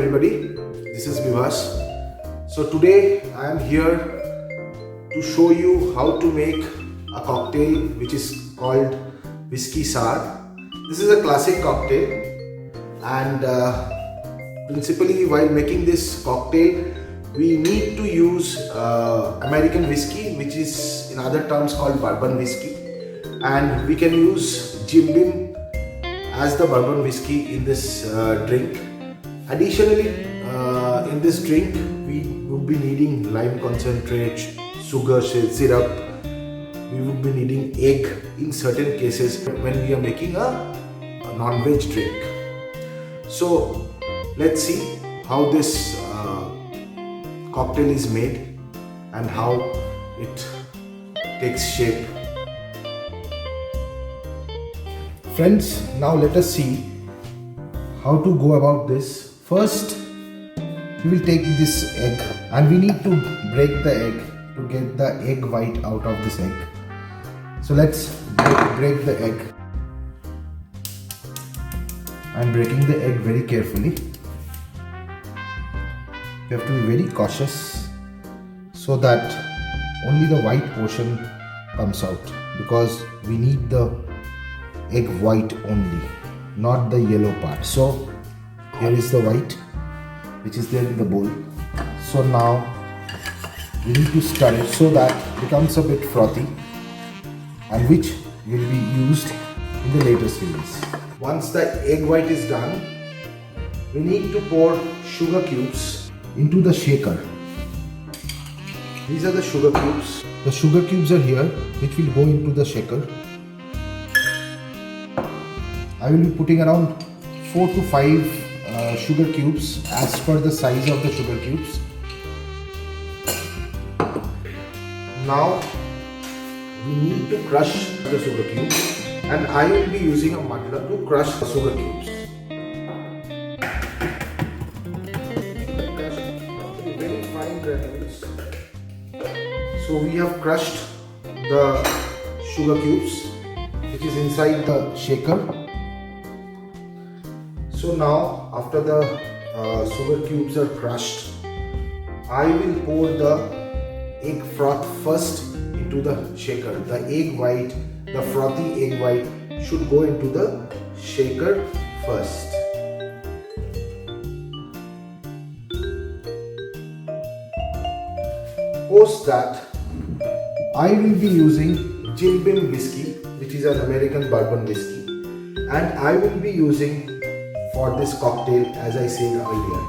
everybody, this is Vivash. So today I am here to show you how to make a cocktail which is called Whiskey Sour. This is a classic cocktail, and principally while making this cocktail we need to use American whiskey, which is in other terms called bourbon whiskey, and we can use Jim Beam as the bourbon whiskey in this drink. Additionally, in this drink we would be needing lime concentrate, sugar syrup. We would be needing egg in certain cases when we are making a non-veg drink. So let's see how this cocktail is made and how it takes shape. Friends, now let us see how to go about this. First, we will take this egg and we need to break the egg to get the egg white out of this egg. So let's break the egg. I'm breaking the egg very carefully. You have to be very cautious so that only the white portion comes out, because we need the egg white only, not the yellow part. So here is the white which is there in the bowl. So now we need to stir it so that it becomes a bit frothy, and which will be used in the later stages. Once the egg white is done, we need to pour sugar cubes into the shaker. These are the sugar cubes. The sugar cubes are here, which will go into the shaker. I will be putting around 4 to 5 sugar cubes as per the size of the sugar cubes. Now we need to crush the sugar cubes, and I will be using a muddler to crush the sugar cubes. Very fine granules. So we have crushed the sugar cubes which is inside the shaker. So now, after the sugar cubes are crushed, I will pour the egg froth first into the shaker. The egg white, the frothy egg white should go into the shaker first. Post that, I will be using Jim Beam whiskey, which is an American bourbon whiskey, and I will be using for this cocktail, as I said earlier,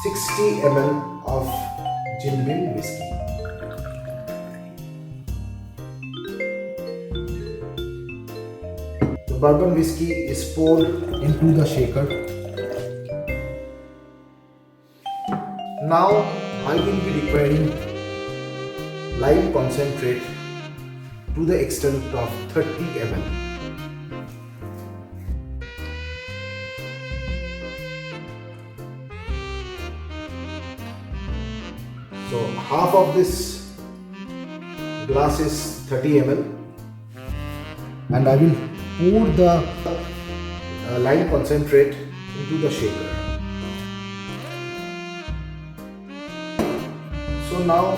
60 ml of Jim Beam whiskey. The bourbon whiskey is poured into the shaker. Now I will be requiring lime concentrate to the extent of 30 ml. So half of this glass is 30 ml, and I will pour the lime concentrate into the shaker. So now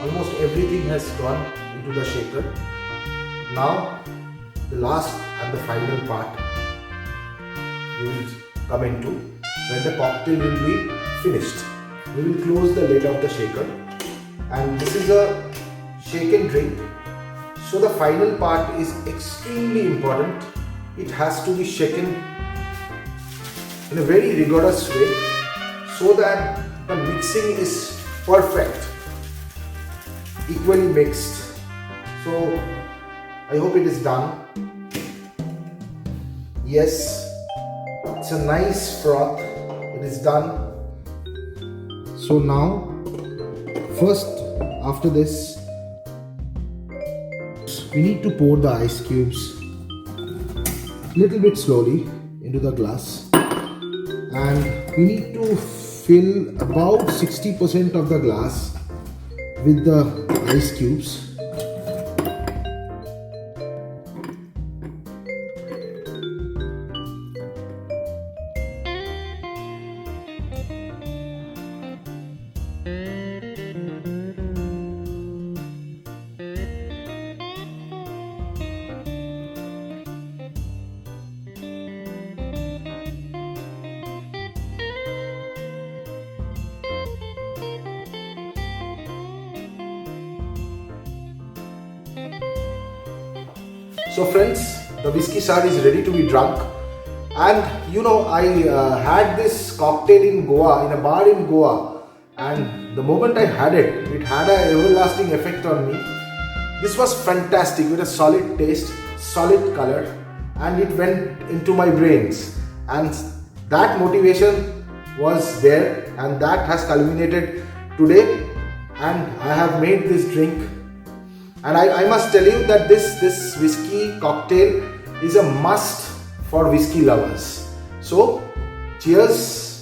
almost everything has gone into the shaker. Now the last and the final part we will come into, when the cocktail will be finished. We will close the lid of the shaker, and this is a shaken drink, so the final part is extremely important. It has to be shaken in a very rigorous way so that the mixing is perfect, equally mixed. So I hope it is done. Yes, it's a nice froth. It is done. So now, first, after this, we need to pour the ice cubes little bit slowly into the glass, and we need to fill about 60% of the glass with the ice cubes. So friends, the whiskey sour is ready to be drunk. And you know, I had this cocktail in Goa, in a bar in Goa, and the moment I had it, it had an everlasting effect on me. This was fantastic with a solid taste, solid color, and it went into my brains. And that motivation was there, and that has culminated today. And I have made this drink. And I must tell you that this whiskey cocktail is a must for whiskey lovers. So, cheers.